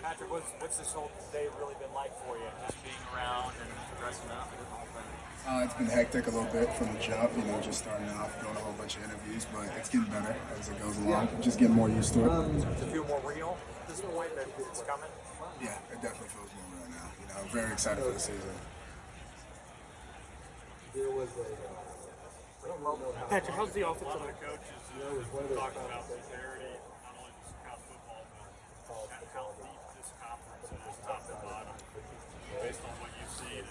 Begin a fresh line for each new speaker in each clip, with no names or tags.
Patrick, what's this whole day really been like for you? Just being around and dressing up and all that?
It's been hectic a little bit from the jump, just starting off, doing a whole bunch of interviews, but it's getting better as it goes along. Just getting more used to it.
Does it feel more real at this point that it's coming?
Yeah, it definitely feels more real now. I'm very excited for the season.
Patrick, how's the offensive line?
Coaches talking about the clarity, not only just college football, but how deep this conference is, top to bottom, based on what you've seen and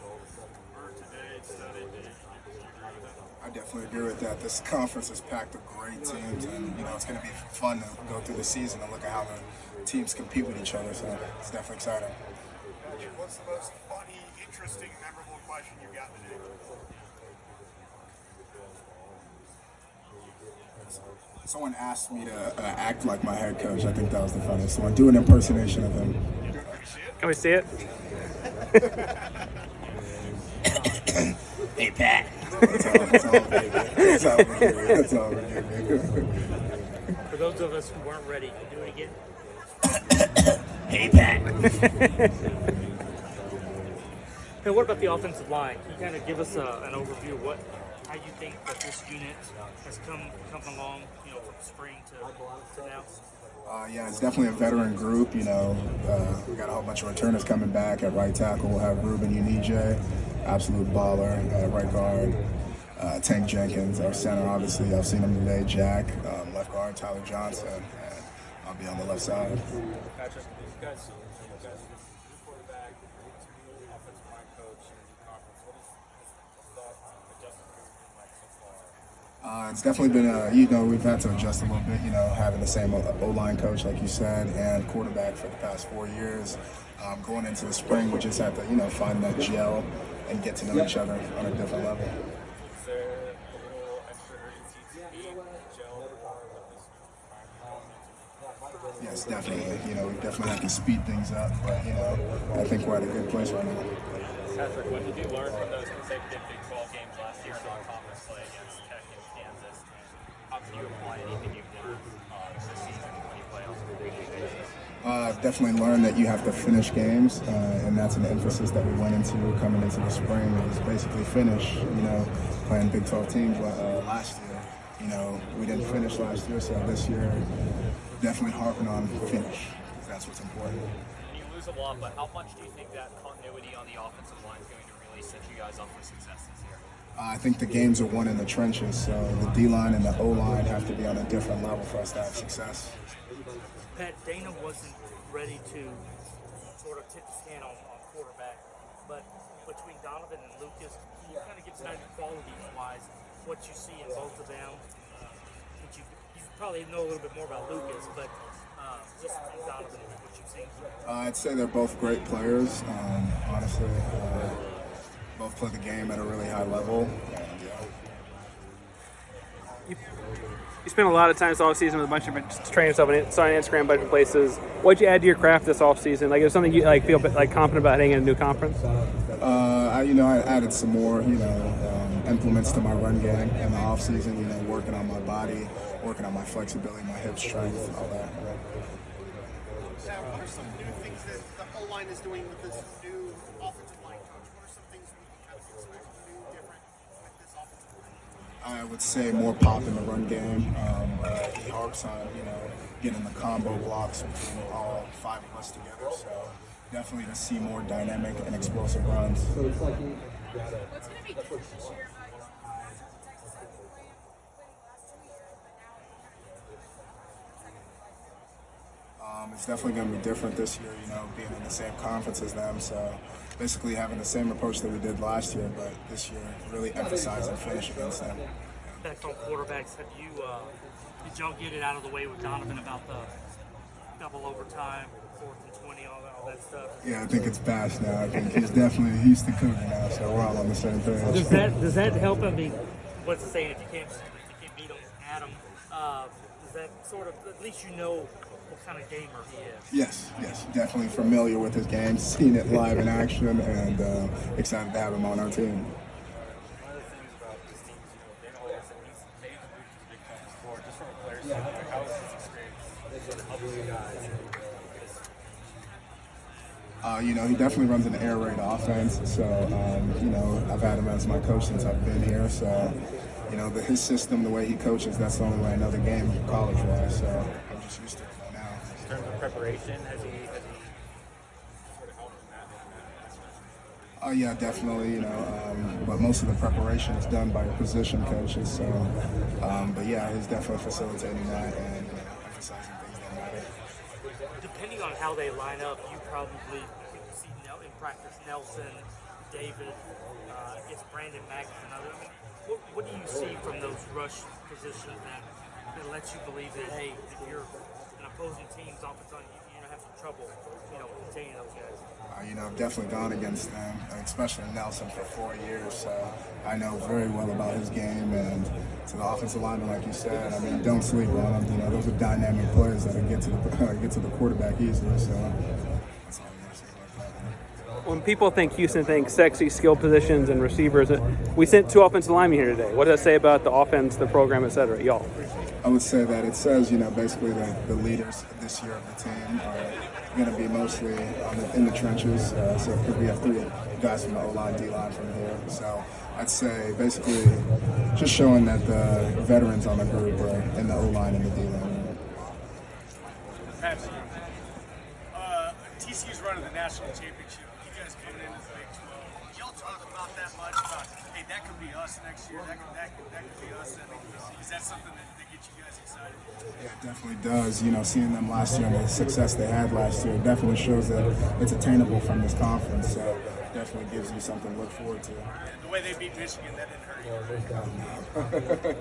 heard today, studied. Do you agree with that?
I definitely agree with that. This conference is packed with great teams, and it's going to be fun to go through the season and look at how the teams compete with each other. So it's definitely exciting.
What's the most funny, interesting, memorable question you got today?
Someone asked me to act like my head coach. I think that was the funniest one. Do an impersonation of him.
Can we see it?
Hey, Pat.
That's all we're giving.
For those of us who weren't ready, do it again.
Hey, Pat.
Hey, what about the offensive line? Can you kind of give us an overview of how you think that this unit has come along, from spring to now?
Yeah, it's definitely a veteran group. We got a whole bunch of returners coming back at right tackle. We'll have Ruben Unije, absolute baller at right guard. Tank Jenkins, our center, obviously. I've seen him today. Jack, left guard, Tyler Johnson, and I'll be on the left side.
Patrick, you guys, new quarterback, new offensive line coach, new conference. What is that adjustment period like so far?
It's definitely been, we've had to adjust a little bit, having the same O-line coach, like you said, and quarterback for the past 4 years. Going into the spring, we just had to, find that gel and get to know each other on a different level.
Is there a little extra urgency to be gel more with this new environment?
Yes, definitely. We definitely have to speed things up, but, I think we're at a good place right now.
Patrick, what did you learn from those consecutive Big 12 games last year in non-conference play against Tech and Kansas? How can you apply anything you've learned this season when you play on a daily basis?
Definitely learned that you have to finish games, and that's an emphasis that we went into coming into the spring. It was basically finish, playing Big 12 teams last year. We didn't finish last year, so this year definitely harping on finish. That's what's important.
You lose a lot, but how much do you think that continuity on the offensive line is going to really set you guys up for success this year?
I think the games are won in the trenches, so the D-line and the O-line have to be on a different level for us to have success.
Pat, Dana wasn't ready to sort of tip the scan on quarterback, but between Donovan and Lucas, can you kind of give us an idea quality-wise what you see in both of them? You probably know a little bit more about Lucas, but just from Donovan, what you've seen.
I'd say they're both great players, honestly. Both play the game at a really high level.
You spent a lot of time this offseason with a bunch of training stuff and starting Instagram, a bunch of places. What'd you add to your craft this offseason? Like, is there something you feel confident about heading in a new conference?
I added some more, implements to my run game in the offseason. Working on my body, working on my flexibility, my hip strength, all that.
What are some new things that the O-line is doing with this new offensive line coach? What are some things we can kind of expect new, different with this offensive line?
I would say more pop in the run game. He harps on, getting the combo blocks between all 5 of us together. So definitely to see more dynamic and explosive runs.
What's going to be different this year about your Texas winning last 2 years, but now
It's definitely going to be different this year, being in the same conference as them. So basically having the same approach that we did last year, but this year really emphasizing finish against them.
Back on quarterbacks, did y'all get it out of the way with Donovan about the double overtime, 4th and 20, all that stuff?
Yeah, I think it's past now. I think he's definitely a Houston Cougar now, so we're all on the same page.
Does that help him? What's the saying? If you can't beat him, add him. Does that sort of, at least what kind of gamer he is?
Yes, definitely familiar with his game, seen it live in action, and excited to have him on our team.
One of the things about this team is, Dana Holgorsen, he's made the move to the Big 12 before, just from a player's standpoint. How has his experience
You know, he definitely runs an air raid offense. So, you know, I've had him as my coach since I've been here. So, you know, his system, the way he coaches, that's the only way I know the game college-wise. So I'm just used to it by now.
In terms of preparation, has he sort of helped in that?
Oh yeah, definitely. You know, but most of the preparation is done by your position coaches. So, but yeah, he's definitely facilitating that and emphasizing things that matter.
Depending on how they line up, you probably see in practice Nelson, David, it's Brandon Mack and another. I mean, what do you see from those rush positions that lets you believe that, hey, if you're an opposing team's offense on you, you're gonna have some trouble, containing those guys?
You know, I've definitely gone against them, especially Nelson for 4 years. So I know very well about his game, and to the offensive lineman, like you said, I mean, don't sleep on them. You know, those are dynamic players that get to the quarterback easily. So that's all I'm gonna say about that.
When people think Houston thinks sexy skill positions and receivers, we sent 2 offensive linemen here today. What does that say about the offense, the program, et cetera, y'all?
I would say that it says, you know, basically the leaders this year of the team are going to be mostly in the trenches. So because we have 3 guys from the O-line, D-line from here. So I'd say basically just showing that the veterans on the group are in the O-line and the D-line.
Patrick, TCU's running the national championship. You guys coming into the Big 12. Y'all talk about that much about, hey, that could be us next year. That could be us. Is that something that gets you guys excited?
Yeah, it definitely does. You know, seeing them last year and the success they had last year definitely shows that it's attainable from this conference. So definitely gives you something to look forward to.
The way they beat Michigan, that didn't hurt you.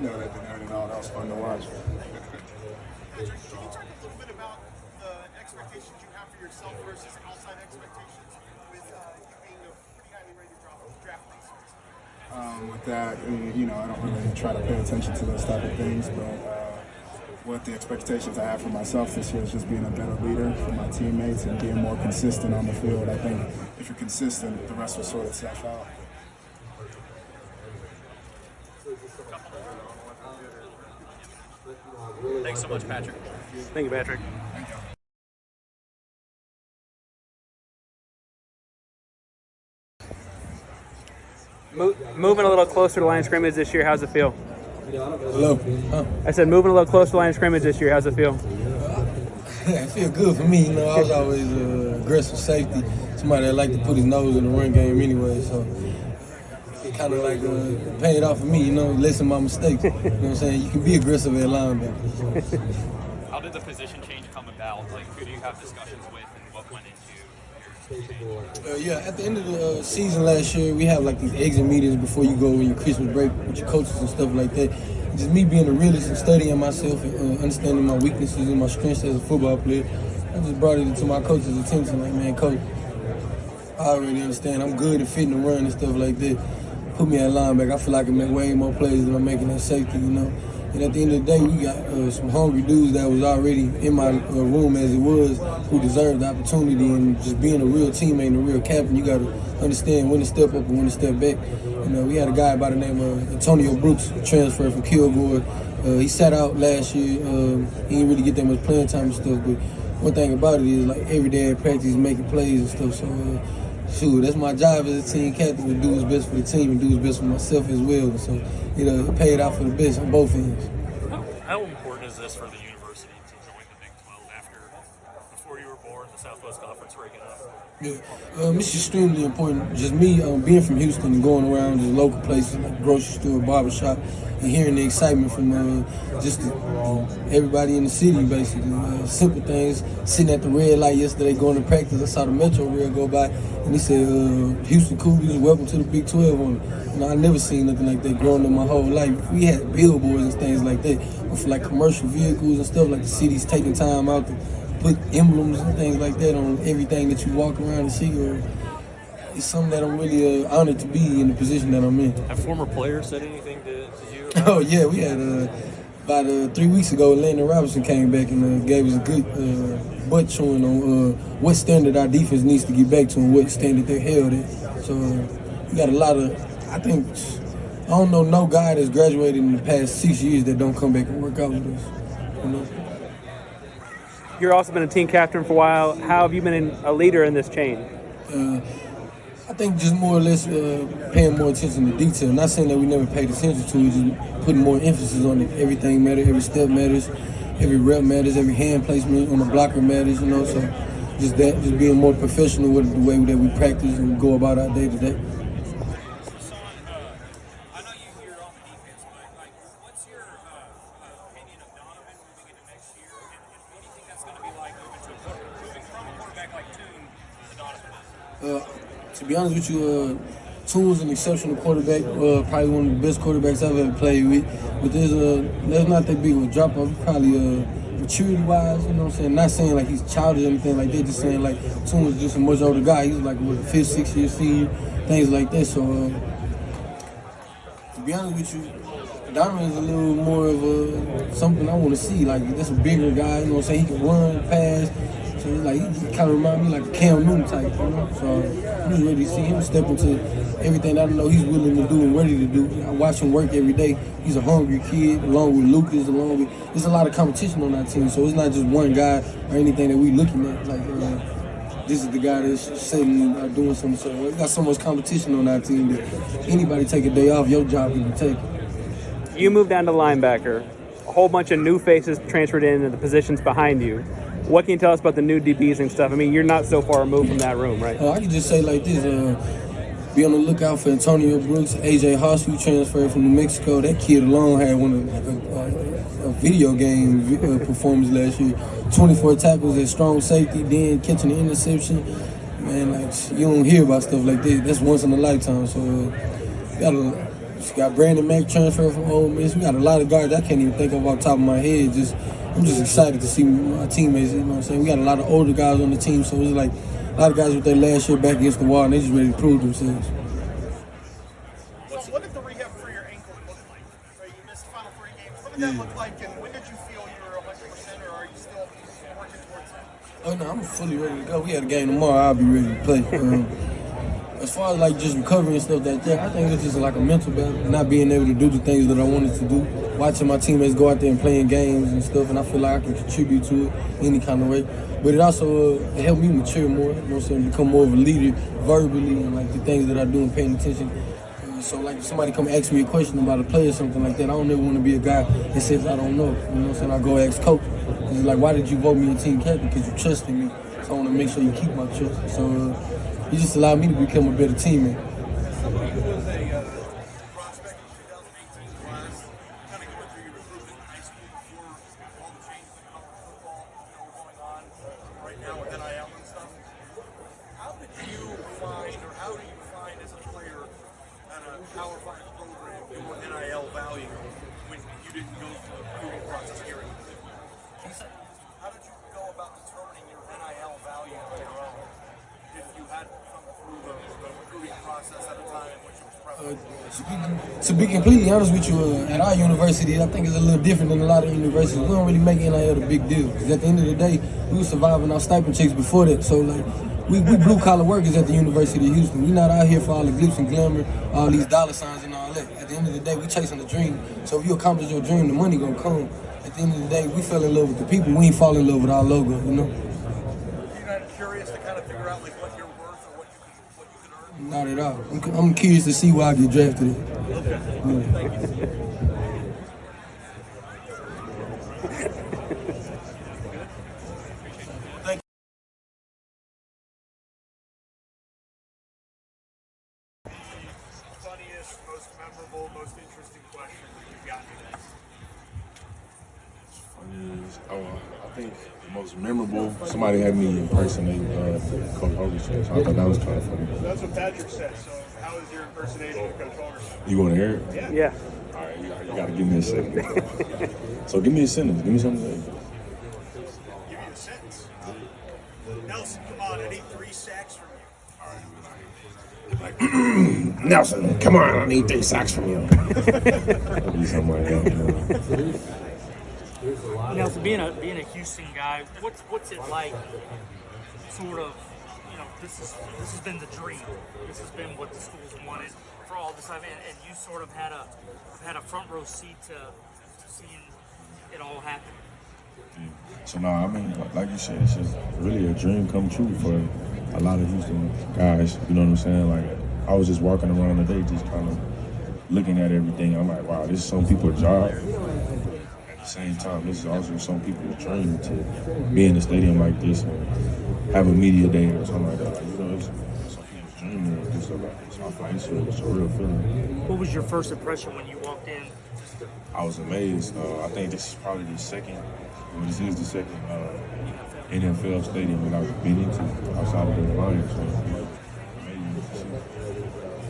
No, that didn't hurt at all. That was fun to watch.
Patrick, can you talk a little bit about the expectations you have for yourself versus outside expectations with you being a pretty highly rated draft pick?
With that, you know, I don't really try to pay attention to those type of things, but what the expectations I have for myself this year is just being a better leader for my teammates and being more consistent on the field. I think if you're consistent, the rest will sort itself out.
Thanks so much, Patrick.
Thank you, Patrick. Moving a little closer to the line of scrimmage this year, how's it feel?
Hello.
I said moving a little closer to the line of scrimmage this year, how's it feel?
It feel good for me. You know, I was always aggressive safety, somebody that liked to put his nose in the run game anyway. So it kind of like paid off for me. You know, lessen my mistakes. You know what I'm saying? You can be aggressive at linebacker.
How did the position change come about? Like, who do you have discussions with, and what went into your change?
Yeah, at the end of the season last year, we have like these exit meetings before you go on your Christmas break with your coaches and stuff like that. Just me being a realist and studying myself and understanding my weaknesses and my strengths as a football player. I just brought it to my coach's attention, like, man, coach, I already understand. I'm good at fitting the run and stuff like that. Put me at linebacker. I feel like I can make way more plays than I'm making at safety, you know. And at the end of the day, we got some hungry dudes that was already in my room as it was, who deserved the opportunity. And just being a real teammate and a real captain, you got to understand when to step up and when to step back. You know, we had a guy by the name of Antonio Brooks, transferred from Cougar. He sat out last year. He didn't really get that much playing time and stuff. But one thing about it is, like, every day at practice, making plays and stuff. So, shoot, that's my job as a team captain, to do what's best for the team and do what's best for myself as well. And so, it paid out for the best on both ends.
How important is this for the university to join the Big 12 before you were born, the Southwest Conference breaking up?
Yeah, it's extremely important. Just me being from Houston and going around just local places like grocery store, barbershop, and hearing the excitement from everybody in the city, basically. Simple things. Sitting at the red light yesterday going to practice, I saw the Metro rail go by, and he said, Houston Cougars, welcome to the Big 12 on it. You know, I never seen nothing like that growing up my whole life. We had billboards and things like that, but for like commercial vehicles and stuff, like the city's taking time out to put emblems and things like that on everything that you walk around and see. It's something that I'm really honored to be in the position that I'm in.
Have former players said anything to you?
Oh yeah, we had about 3 weeks ago, Landon Robinson came back and gave us a good butt chewing on what standard our defense needs to get back to and what standard they're held at. So we got a lot of, I don't know no guy that's graduated in the past 6 years that don't come back and work out with us. You know?
You've also been a team captain for a while. How have you been a leader in this chain?
I think just more or less paying more attention to detail. Not saying that we never paid attention to it, just putting more emphasis on it. Everything matters, every step matters, every rep matters, every hand placement on the blocker matters, you know. So just being more professional with the way that we practice and go about our day to day.
I know you're on the defense, but what's your opinion of Donovan moving into next year, and what do you think that's going to be like moving from a quarterback like Toon to Donovan?
To be honest with you, Toon's an exceptional quarterback, probably one of the best quarterbacks I've ever played with. But there's not that big of a drop off. Probably maturity-wise, you know what I'm saying? Not saying like he's childish or anything like that, just saying like Toon's just a much older guy. He's like, what, 5th, 6th year senior, things like that. So, to be honest with you, Donovan's a little more of something I want to see. Like, that's a bigger guy, you know what I'm saying? He can run, pass. So, like, he kind of remind me like a Cam Newton type, you know? So, I'm just ready to see him step into everything that I know he's willing to do and ready to do. I watch him work every day. He's a hungry kid, along with Lucas, there's a lot of competition on our team, so it's not just one guy or anything that we looking at. Like, this is the guy that's sitting doing something. So we got so much competition on our team that anybody take a day off, your job is to take it.
You moved down to linebacker. A whole bunch of new faces transferred into the positions behind you. What can you tell us about the new DBs and stuff? I mean, you're not so far removed from that room, right?
I can just say like this, be on the lookout for Antonio Brooks, AJ Haas, who transferred from New Mexico. That kid alone had one of a video game performance last year. 24 tackles at strong safety, then catching the interception. Man, like, you don't hear about stuff like that. That's once in a lifetime. So got Brandon Mack transferred from Ole Miss. We got a lot of guards I can't even think of off the top of my head. I'm just excited to see my teammates, you know what I'm saying? We got a lot of older guys on the team, so it's like a lot of guys with their last year back against the wall, and they just ready to prove themselves.
So what did the rehab for your ankle look like? Right, you missed the final 3 games. What did that look like, and when did you feel you were 100%, or are you still working towards that?
Oh, no, I'm fully ready to go. We had a game tomorrow, I'll be ready to play. As far as like just recovery and stuff like that, I think it's just like a mental battle, not being able to do the things that I wanted to do. Watching my teammates go out there and playing games and stuff, and I feel like I can contribute to it any kind of way. But it also it helped me mature more, you know what I'm saying, become more of a leader verbally and like the things that I do and paying attention. So like if somebody come ask me a question about a play or something like that, I don't ever want to be a guy that says I don't know. You know what I'm saying? I go ask coach. It's like, why did you vote me a team captain? Because you trusted me. So I want to make sure you keep my trust. So he just allowed me to become a better teammate.
He was a prospect in 2018 class, kind of going through your recruitment in high school before all the changes in college football going on right now with NIL and stuff. How did you find, or how do you find as a player at a Power 5 program your NIL value when you didn't go through the recruiting process here? How did you go about determining your NIL value on your own? If you had come through the recruiting process at a time in which it was prevalent?
To be completely honest with you, at our university, I think it's a little different than a lot of universities. We don't really make NIL a big deal. Because at the end of the day, we were surviving our stipend checks before that. So, like, we blue-collar workers at the University of Houston. We're not out here for all the glitz and glamour, all these dollar signs and all that. At the end of the day, we're chasing the dream. So if you accomplish your dream, the money gonna come. At the end of the day, we fell in love with the people. We ain't fall in love with our logo, you know?
You're not curious to kind of figure out like what you're worth or what you could earn?
Not at all. I'm curious to see why I get drafted.
Okay.
Yeah.
Funniest, most memorable, most interesting question that you've gotten today?
I think the most memorable, somebody had me impersonate Coach Holgorsen, so I thought that was kind of funny.
That's what Patrick said. So, how is your impersonation of Coach Holgorsen?
You want to hear it?
Yeah.
All right, you got to give me a second. So give me a sentence. Give me something to say.
Give you the sentence. Nelson, come on, I need 3 sacks from you. All right.
Like, Nelson, come on, I need 3 sacks from you. Something like that.
Nelson, being a Houston guy, what's it like? Sort of, you know, this has been the dream. This has been what the schools wanted for all this time, and you sort of had a front row seat to seeing it all happen.
So no, I mean, like you said, it's just really a dream come true for a lot of Houston guys. You know what I'm saying? Like, I was just walking around today, just kind of looking at everything. I'm like, wow, this is some people's job. At the same time, this is also some people's dream to be in a stadium like this and have a media day or something like that. Like, you know, it's some people's dream to do stuff like this. So I feel like it's a real feeling.
What was your first impression when you walked in?
I was amazed. I think this is probably the second. This is the second NFL stadium that I've been into outside of the Lions. So,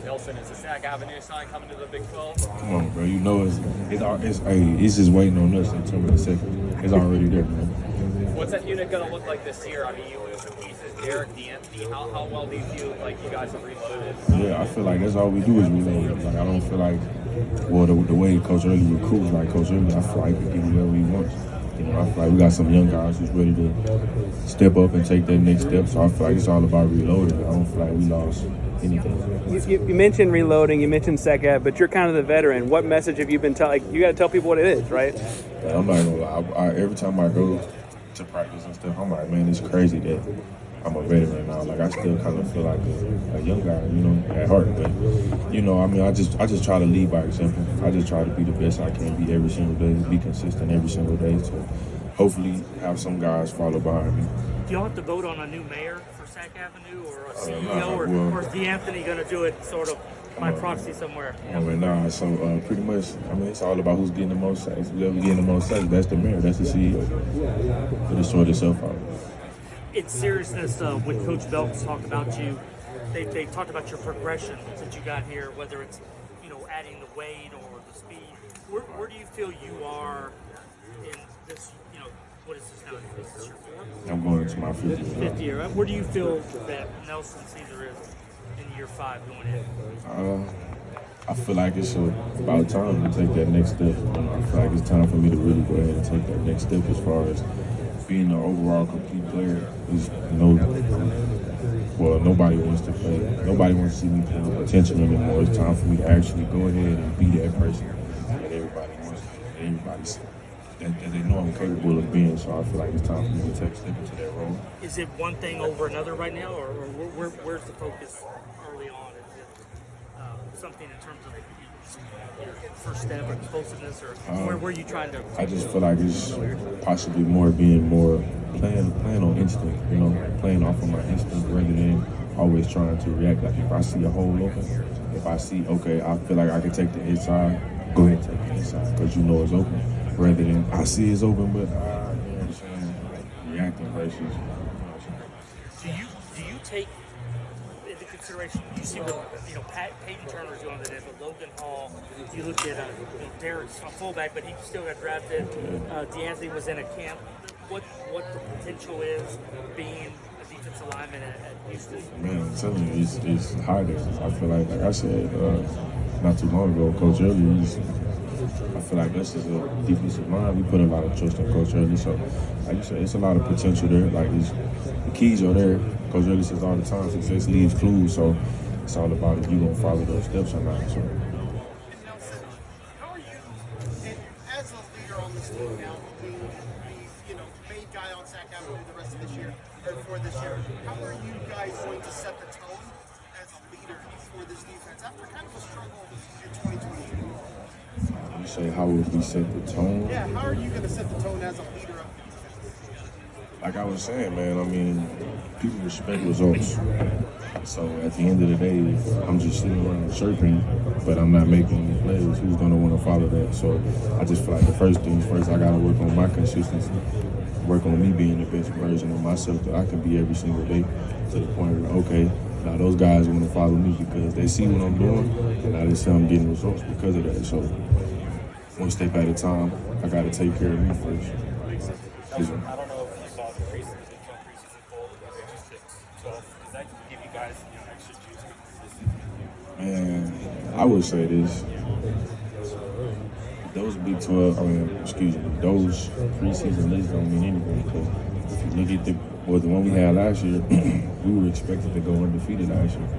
Nelson, is the Sac Avenue sign coming to the Big 12?
come on, bro. You know it's just waiting on us September the 2nd. It's already there, man.
What's that unit going to look like this year? I mean, you lose some pieces. Derek, D'Anthony, how well do you feel like you guys have reloaded?
Yeah, I feel like that's all we do is reload. Like, I don't feel like, well, the way Coach Early recruits, like Coach Early, I feel like he can get whatever he wants. You know, I feel like we got some young guys who's ready to step up and take that next step. So I feel like it's all about reloading. I don't feel like we lost anything.
You mentioned reloading, you mentioned SECAP, but you're kind of the veteran. What message have you been telling? Like, you got to tell people what it is, right?
I'm not gonna lie. Every time I go to practice and stuff, I'm like, man, it's crazy that I'm a veteran now. Like, I still kind of feel like a young guy, you know, at heart. But, you know, I mean, I just try to lead by example. I just try to be the best I can be every single day, be consistent every single day. So hopefully have some guys follow behind me.
Do y'all have to vote on a new mayor for Sac Avenue or a CEO, or is D'Anthony going to do it sort of by proxy somewhere?
I mean, nah, so pretty much, I mean, it's all about who's getting the most sacks. Whoever getting the most sacks, that's the mayor, that's the CEO. It'll sort itself out.
In seriousness, when Coach Belks talked about you, they talked about your progression since you got here, whether it's, you know, adding the weight or the speed. Where do you feel you are in this, you know, what is this now? Is this your fourth?
I'm going into my fifth year.
Where do you feel that Nelson Caesar is in year 5 going in?
I feel like it's about time to take that next step. You know, I feel like it's time for me to really go ahead and take that next step as far as being an overall complete player. Nobody wants to play. Nobody wants to see me play with potential anymore. It's time for me to actually go ahead and be that person that everybody wants, that they know I'm capable of being. So I feel like it's time for me to take a step into that role.
Is it one thing over another right now, or where's the focus early on? Is it something in terms of your first step or explosiveness, or where are you trying to?
I just feel like it's possibly playing on instinct, you know, playing off of my instinct rather than always trying to react. Like, if I see a hole open, if I see, okay, I feel like I can take the inside, go ahead and take the inside because you know it's open, rather than I see it's open, but you know what I'm saying, reacting versus.
Do you take into consideration? You see what Peyton Turner's doing today, but Logan Hall. You look at Derek's a fullback, but he still got drafted. D'Anthony was in a camp. What the potential is being a defensive lineman at Houston?
Man, I'm telling you, it's high there. I feel like I said not too long ago, Coach Early, I feel like this is a defensive line. We put a lot of trust in Coach Early. So, like you said, it's a lot of potential there. Like, the keys are there. Coach Early says all the time, success leaves clues. So, it's all about if you're going to follow those steps or not. So.
Nelson, how are you, as a leader on this team now, being the main guy on Sac Avenue the rest of this year, or for this year, how are you guys going to set the tone as a leader for this defense after kind of a struggle in 2022?
You say, how would we set the tone?
Yeah, how are you going to set the tone as a leader of the defense?
Like I was saying, man, I mean, people respect results. So at the end of the day, if I'm just sitting around chirping, but I'm not making any plays, who's going to want to follow that? So I just feel like the first things first, I got to work on my consistency, work on me being the best version of myself that I can be every single day, to the point where, okay, now those guys want to follow me because they see what I'm doing, and now they see I'm getting results because of that. So one step at a time, I got to take care of me first.
I don't know if you saw the preseason poll, the Big 12. Does that give you guys extra juice for consistency?
Man, I would say this. Those Big 12, those preseason lists don't mean anything because if you look at the one we had last year, we were expected to go undefeated last year.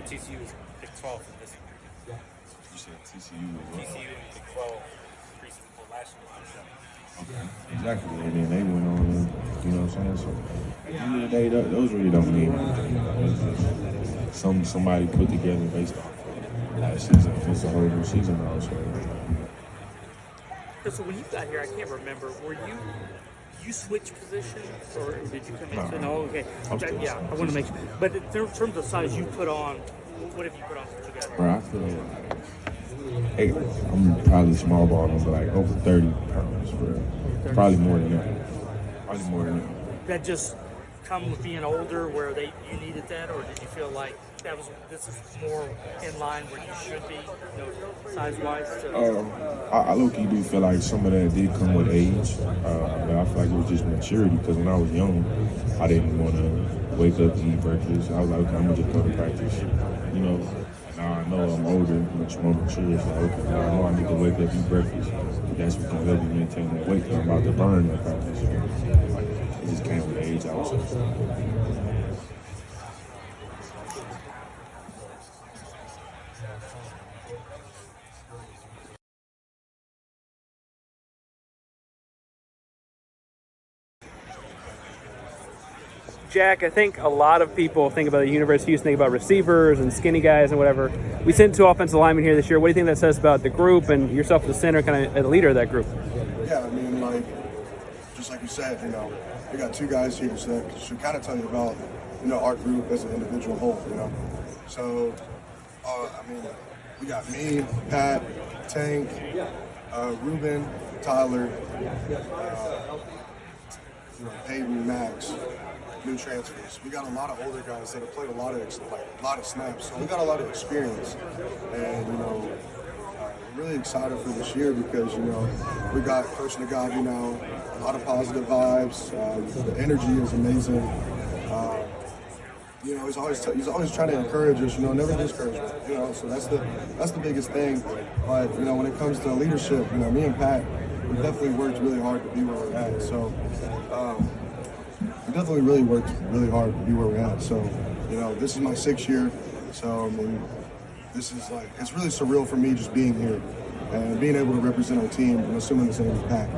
TCU was Big 12 for this year.
You said TCU was what?
TCU and Big 12 preseason poll last year.
Exactly, and then they went on, and, you know what I'm saying? So at the end of the day, those really don't mean anything. It's just somebody put together based off last season. It's a whole new season now, so.
So when you got here, I can't remember. Were you switch positions, or did you come into? No, okay. Yeah, I want to make sure. But in terms of size you put on, what have you put on since you got here?
Bro, I feel like I'm probably small balling, but like over 30 pounds, bro. Probably more than that. Probably more than that.
That just come with being older, where you needed that, or did you feel like this is more in line where you should be, size-wise?
I low-key do feel like some of that did come with age, but I feel like it was just maturity, because when I was young, I didn't want to wake up and eat breakfast. I was like, okay, I'm going to just go to practice, Now I know I'm older, much more mature, so okay, now I know I need to wake up, eat breakfast. That's what's going to help me maintain that weight, because I'm about to burn that practice. It just came with age, I would say.
Jack, I think a lot of people think about the University of Houston, think about receivers and skinny guys and whatever. We sent 2 offensive linemen here this year. What do you think that says about the group and yourself at the center, kind of a leader of that group?
Yeah, I mean, just like you said, we got 2 guys here that should kind of tell you about, our group as an individual whole, So, we got me, Pat, Tank, Ruben, Tyler, Peyton, Max, new transfers. We got a lot of older guys that have played a lot of snaps, so we got a lot of experience. And we're really excited for this year because we got Coach Nagabi now, a lot of positive vibes. The energy is amazing. He's always trying to encourage us. Never discouragement. So that's the biggest thing. But when it comes to leadership, me and Pat, we definitely worked really hard to be where we're at. So. We definitely really worked really hard to be where we're at. So, this is my 6th year. So, this is it's really surreal for me just being here and being able to represent our team and assuming the same impact.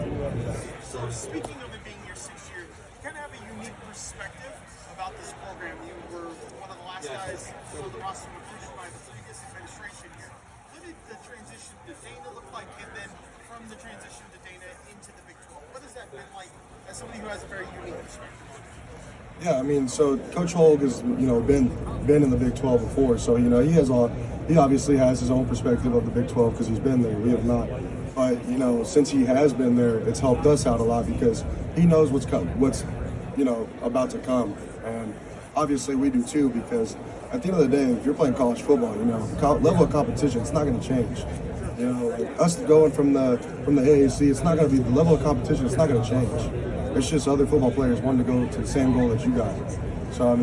So, speaking of it being your 6th year, you kind of have a unique perspective about this program. You were one of the last guys on the roster recruited by the previous administration here. What did the transition to Dana look like, and then from the transition to Dana into the Big 12? What has that been like as somebody who has a very unique perspective?
Yeah, so Coach Holg has, been in the Big 12 before, so he obviously has his own perspective of the Big 12 because he's been there. We have not, but since he has been there, it's helped us out a lot because he knows what's about to come, and obviously we do too because at the end of the day, if you're playing college football, level of competition, it's not going to change. Us going from the AAC, it's not going to be the level of competition. It's not going to change. It's just other football players wanting to go to the same goal that you got. So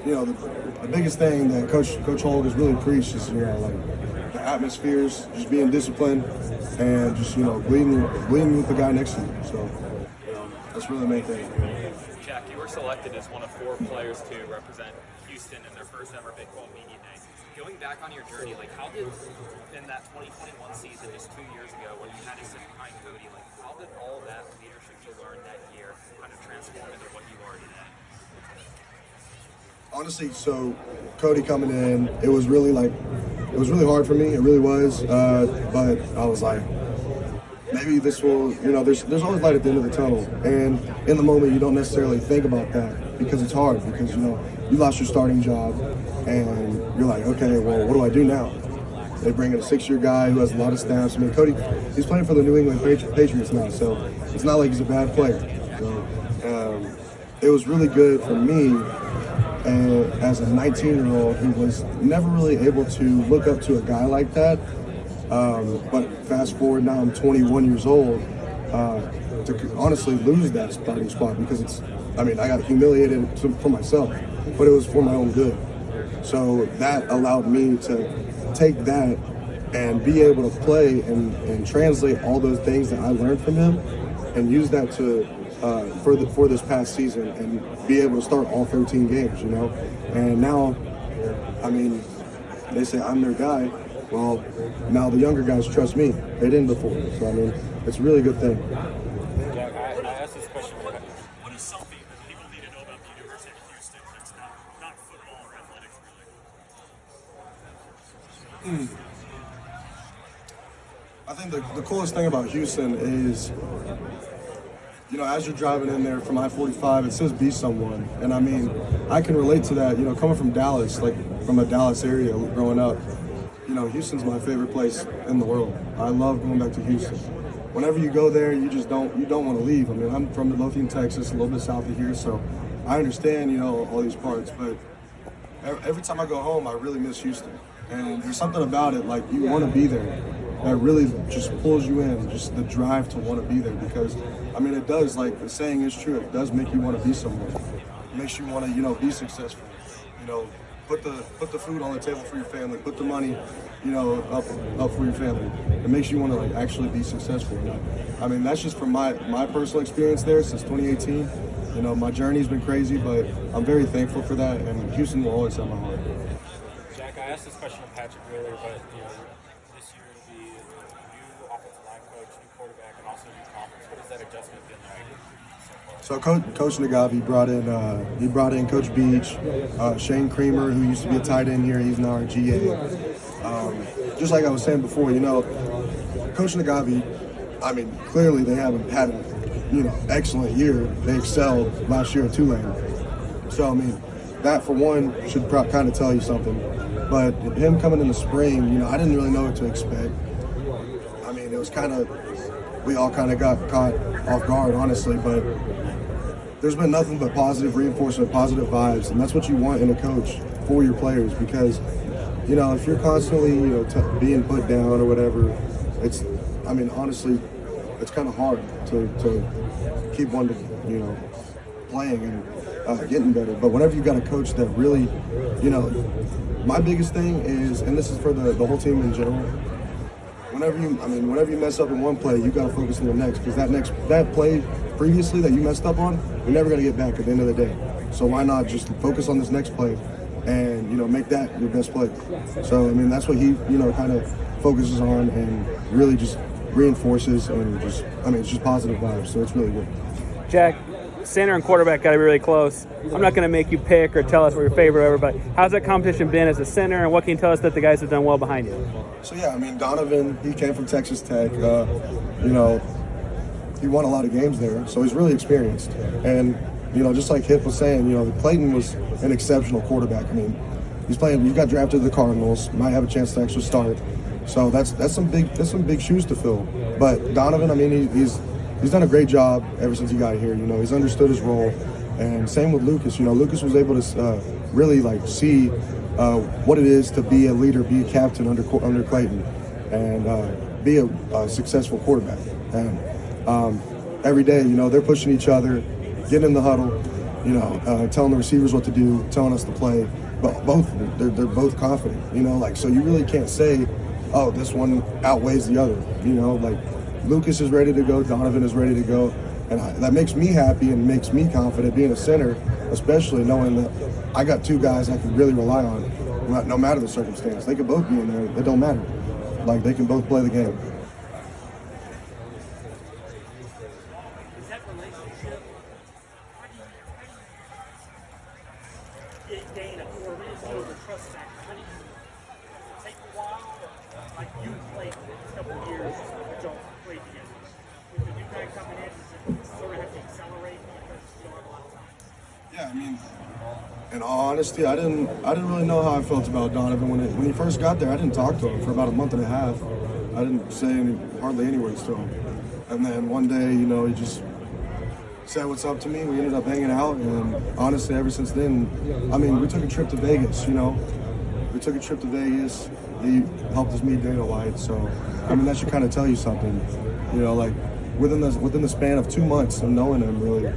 the biggest thing that Coach Holg has really preached is the atmospheres, just being disciplined, and just bleeding with the guy next to you. So that's really the main thing.
Jack, you were selected as one of 4 players to represent Houston in their first ever Big 12 Media Day. Going back on your journey, how did, in that 2021 season, just 2 years ago, when you had to sit behind Cody, how did all that leadership you learned that year kind of transform into what you are today?
Honestly, so Cody coming in, it was really hard for me. It really was, but I was like, maybe this will, there's always light at the end of the tunnel. And in the moment, you don't necessarily think about that because it's hard because, you lost your starting job and you're like, okay, well, what do I do now? They bring in a 6-year guy who has a lot of snaps. Cody, he's playing for the New England Patriots now, so it's not like he's a bad player. So, it was really good for me as a 19-year-old who was never really able to look up to a guy like that. But fast forward now, I'm 21 years old, to honestly lose that starting spot because I got humiliated for myself, but it was for my own good. So that allowed me to take that and be able to play and translate all those things that I learned from him and use that to for this past season and be able to start all 13 games, And now, they say I'm their guy. Well, now the younger guys trust me. They didn't before. So,
it's a really good thing.
Yeah, I asked this question.
What is something that people need to know about the University of Houston that's not football or athletics really?
I think the coolest thing about Houston is, you know, as you're driving in there from I-45, it says be someone. And I mean, I can relate to that, you know, coming from Dallas, like from a Dallas area growing up. You know, Houston's my favorite place in the world. I love going back to Houston. Whenever you go there, you don't want to leave. I mean, I'm from Midlothian, Texas, a little bit south of here, so I understand, you know, all these parts. But every time I go home, I really miss Houston. And there's something about it, like you want to be there, that really just pulls you in, just the drive to want to be there. Because, I mean, it does, like the saying is true, it does make you want to be somewhere. It makes you want to, you know, be successful, you know, put the food on the table for your family, put the money, you know, up for your family. It makes you want to, like, actually be successful. You know? I mean, that's just from my personal experience there since 2018. You know, my journey's been crazy, but I'm very thankful for that, and Houston will always have my heart.
Jack, I asked this question of Patrick earlier, but you know, this year to be a new offensive line coach, new quarterback, and also new conference. What has that adjustment been like?
So Coach Nagavi brought in Coach Beach, Shane Creamer, who used to be a tight end here. He's now our GA. Just like I was saying before, you know, Coach Nagavi, I mean, clearly they haven't had a, you know, excellent year. They excelled last year at Tulane. So, I mean, that for one should kind of tell you something. But him coming in the spring, you know, I didn't really know what to expect. I mean, it was kind of, we all kind of got caught off guard, honestly, but there's been nothing but positive reinforcement, positive vibes, and that's what you want in a coach for your players, because, you know, if you're constantly, you know, being put down or whatever, it's, I mean, honestly, it's kind of hard to keep one, you know, playing and getting better. But whenever you got a coach that really, you know, my biggest thing is, and this is for the whole team in general, whenever you mess up in one play, you got to focus on the next, because that play previously that you messed up on, you're never going to get back at the end of the day. So why not just focus on this next play and, you know, make that your best play. So, I mean, that's what he, you know, kind of focuses on and really just reinforces, and just, I mean, it's just positive vibes. So it's really good.
Jack, center and quarterback got to be really close. I'm not going to make you pick or tell us what your favorite ever, but how's that competition been as a center, and what can you tell us that the guys have done well behind you?
So, yeah, I mean, Donovan, he came from Texas Tech. You know, he won a lot of games there, so he's really experienced. And, you know, just like Hip was saying, you know, Clayton was an exceptional quarterback. I mean, he got drafted to the Cardinals, might have a chance to actually start. So that's some big shoes to fill. But Donovan, I mean, he's done a great job ever since he got here. You know, he's understood his role. And same with Lucas. You know, Lucas was able to really, like, see what it is to be a leader, be a captain under Clayton, and be a successful quarterback. And every day, you know, they're pushing each other, getting in the huddle, you know, telling the receivers what to do, telling us to play. But they're both confident, you know, like, so you really can't say, oh, this one outweighs the other, you know, like, Lucas is ready to go, Donovan is ready to go, and that makes me happy and makes me confident being a center, especially knowing that I got two guys I can really rely on, no matter the circumstance. They can both be in there, it don't matter. Like, they can both play the game.
Dana, or build a trust factor? How do you take a while? Like you played a couple of years, but y'all played together. With the new guy coming in, does it sort of have to accelerate because you don't have a lot of time?
Yeah, I mean, in all honesty, I didn't really know how I felt about Donovan when he first got there. I didn't talk to him for about a month and a half. I didn't say hardly any words to him. And then one day, you know, he just said what's up to me. We ended up hanging out, and honestly, ever since then, I mean, we took a trip to Vegas, you know. We took a trip to Vegas. He helped us meet Dana White, so, I mean, that should kind of tell you something. You know, like, within the span of 2 months of knowing him, really,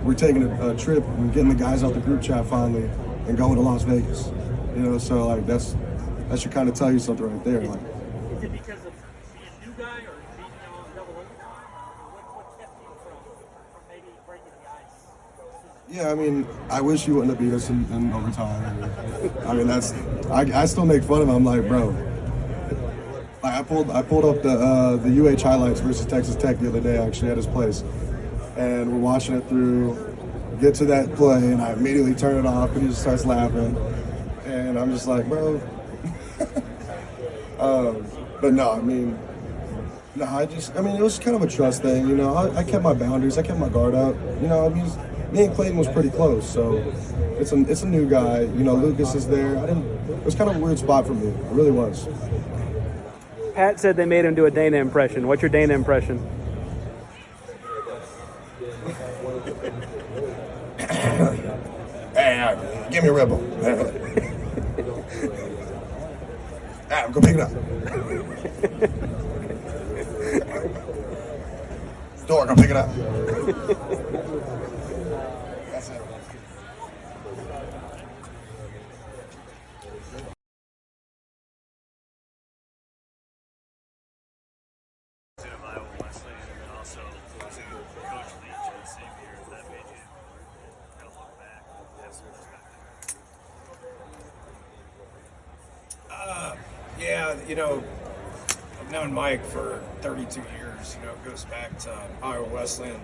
we're taking a trip and getting the guys out the group chat finally and going to Las Vegas. You know, so, like, that should kind of tell you something right there. Like,
is it because of being a new guy or being on double overtime? Or what kept you from maybe breaking the ice?
yeah, I mean, I wish you wouldn't have beat us in overtime. I mean, I still make fun of him. I'm like, bro, I pulled up the UH highlights versus Texas Tech the other day, actually, at his place, and we're watching it through. Get to that play, and I immediately turn it off, and he just starts laughing, and I'm just like, bro. But no, I mean, it was kind of a trust thing, you know. I kept my boundaries, I kept my guard up, you know. I mean, me and Clayton was pretty close, so it's a new guy, you know. Lucas is there. It was kind of a weird spot for me. It really was.
Pat said they made him do a Dana impression. What's your Dana impression?
Hey, give me a Red Bull. Adam, go pick it up. Door, go pick it up. That's it.
Of Iowa Wesleyan, and also losing Coach Leach in the same year, that made you kind of look back and have some perspective.
Yeah, you know, I've known Mike for 32 years. You know, it goes back to Iowa Wesleyan.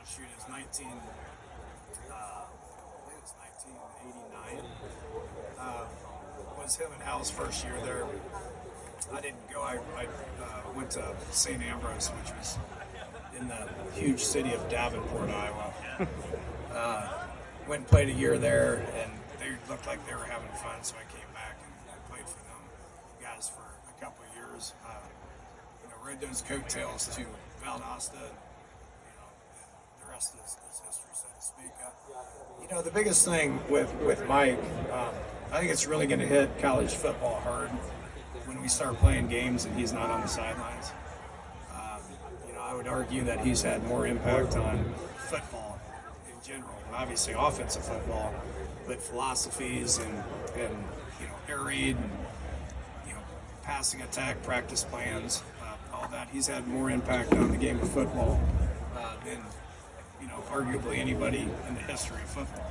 Shoot, it's 1989. Was him and Hal's first year there. I didn't go. I went to St. Ambrose, which was in the huge city of Davenport, Iowa. Went and played a year there, and they looked like they were having fun, so I came back and played for them guys for a couple of years. You know, rode those coattails to Valdosta, and, you know, the rest is history, so to speak. You know, the biggest thing with Mike, I think it's really going to hit college football hard when we start playing games and he's not on the sidelines. You know, I would argue that he's had more impact on football in general, obviously offensive football, but philosophies and you know, air raid and, you know, passing attack, practice plans, all that. He's had more impact on the game of football than, you know, arguably anybody in the history of football.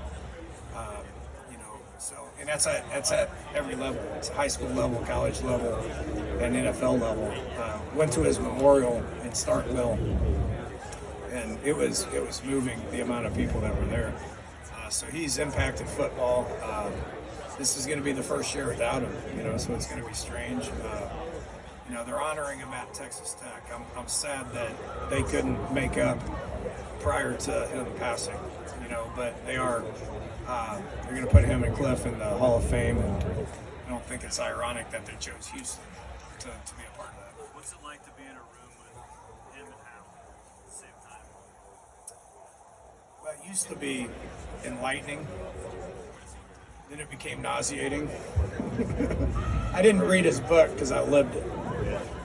You know, so, and that's at every level. It's high school level, college level, and NFL level. Went to his memorial in Starkville, and it was moving, the amount of people that were there. So he's impacted football. This is going to be the first year without him, you know, so it's going to be strange. You know, they're honoring him at Texas Tech. I'm sad that they couldn't make up prior to him passing, you know, but they're going to put him and Cliff in the Hall of Fame, and I don't think it's ironic that they chose Houston to be a part of that.
What's it like to be in a room with him and Hal at the same time?
Well, it used to be enlightening, then it became nauseating. I didn't read his book because I lived it.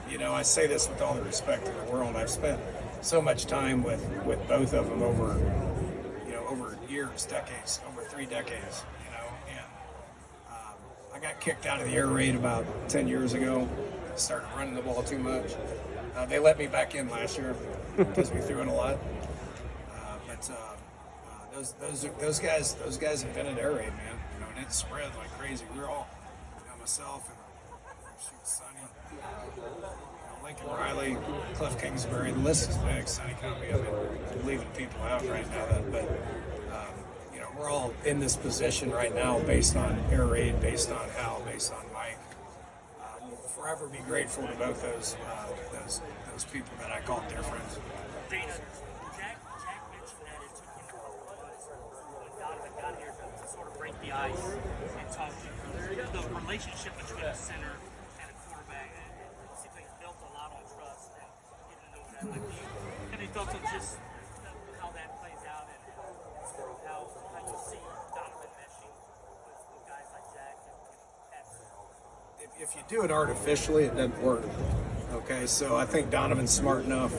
You know, I say this with all the respect in the world. I've spent so much time with both of them over years, decades, over 3 decades, you know, and I got kicked out of the air raid about 10 years ago. Started running the ball too much. They let me back in last year because we threw in a lot. But those guys invented air raid, man. You know, and it spread like crazy. We were all, you know, myself and Sonny, you know, Lincoln Riley, Cliff Kingsbury. The list is big. Sonny Copy. I mean, I'm leaving people out right now, but you know, we're all in this position right now based on air raid, based on Hal, based on Mike. We'll forever be grateful to both those people that I called dear friends.
Dana, Jack mentioned that it took him a couple months when Donovan got here to sort of break the ice and talk to you. The relationship between a center and a quarterback, it seems like it's built a lot on trust and getting to know that. Like, have you thoughts on just how that plays out and sort of how you see Donovan meshing with guys like Jack and Pat?
If you do it artificially, it doesn't work. Okay, so I think Donovan's smart enough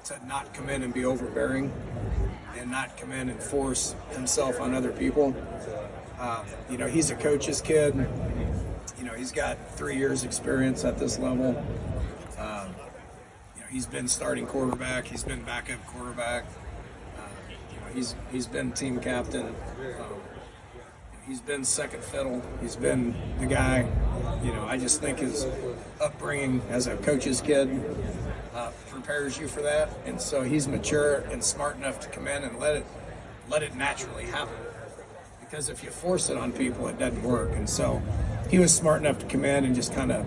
to not come in and be overbearing and not come in and force himself on other people. You know, he's a coach's kid. You know, he's got 3 years experience at this level. You know, he's been starting quarterback. He's been backup quarterback. You know, he's been team captain. He's been second fiddle. He's been the guy. You know, I just think his upbringing as a coach's kid prepares you for that. And so he's mature and smart enough to come in and let it naturally happen. Because if you force it on people, it doesn't work. And so he was smart enough to come in and just kind of,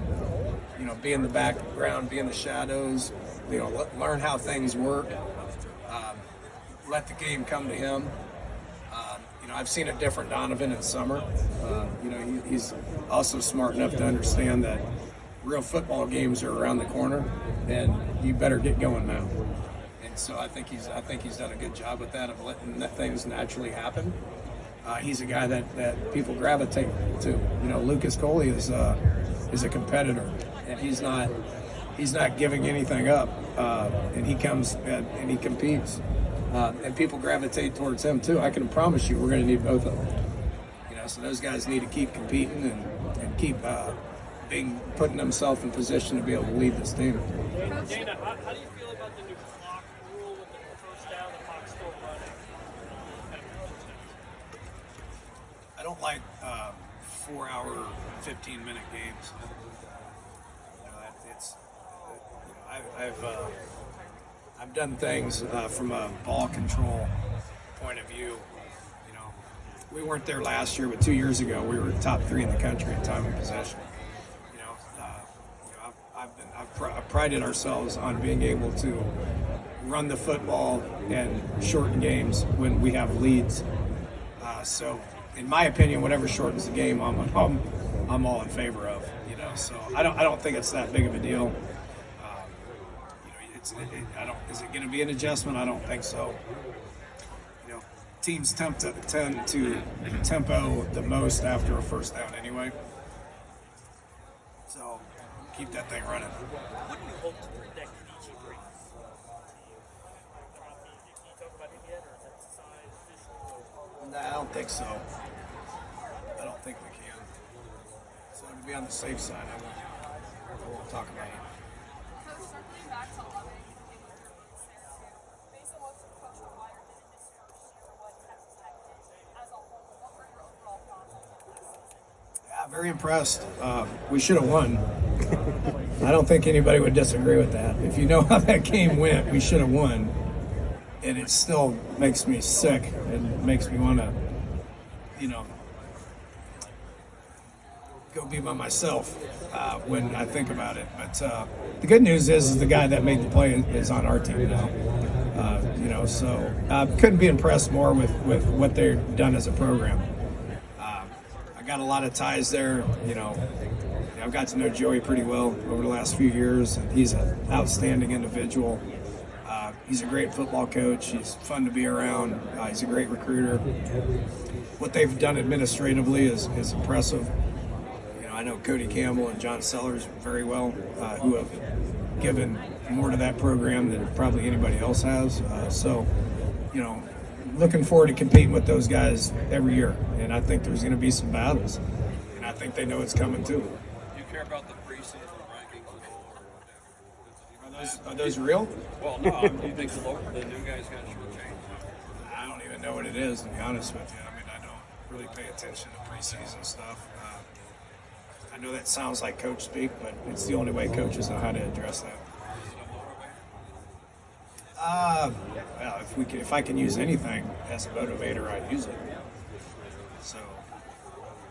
you know, be in the background, be in the shadows, you know, learn how things work, let the game come to him. You know, I've seen a different Donovan in summer. You know, he's also smart enough to understand that real football games are around the corner, and you better get going now. And so I think he's done a good job with that, of letting things naturally happen. He's a guy that people gravitate to. You know, Lucas Coley is a competitor, and he's not giving anything up. And he comes and he competes. And people gravitate towards him too. I can promise you, we're going to need both of them. You know, so those guys need to keep competing and keep putting themselves in position to be able to lead this team.
Dana, how do you feel about the new clock rule with the first down, the clock still running?
I don't like 4-hour, 15-minute games. You know, I've done things from a ball control point of view. You know, we weren't there last year, but 2 years ago we were top 3 in the country in time of possession. You know, I've prided ourselves on being able to run the football and shorten games when we have leads. So, in my opinion, whatever shortens the game, I'm all in favor of. You know, so I don't think it's that big of a deal. Is it going to be an adjustment? I don't think so. You know, teams tend to tempo the most after a first down anyway. So keep that thing running.
What do you hope that Kenichi brings to you? Can you talk about him yet, or is that signed official?
No, I don't think so. I don't think we can. So to be on the safe side, I won't talk about it.
Coach, circling back to Loving and with your leads there too, based on what Coach Dana did in this year, what Texas Tech did as a whole, what were your overall thoughts on that season?
Yeah, very impressed. We should have won. I don't think anybody would disagree with that. If you know how that game went, we should have won. And it still makes me sick. It makes me want to, you know, go be by myself when I think about it. But the good news is the guy that made the play is on our team now. You know, so couldn't be impressed more with what they've done as a program. I got a lot of ties there. You know, I've got to know Joey pretty well over the last few years, and he's an outstanding individual. He's a great football coach. He's fun to be around. He's a great recruiter. What they've done administratively is impressive. I know Cody Campbell and John Sellers very well, who have given more to that program than probably anybody else has. So, you know, looking forward to competing with those guys every year. And I think there's going to be some battles. And I think they know it's coming too.
Do you care about the preseason rankings at all?
Are those real?
Well, no. Do you think the new guys got shortchanged?
I don't even know what it is, to be honest with you. I mean, I don't really pay attention to preseason stuff. I know that sounds like coach speak, but it's the only way coaches know how to address that. Well, if I can use anything as a motivator, I'd use it. So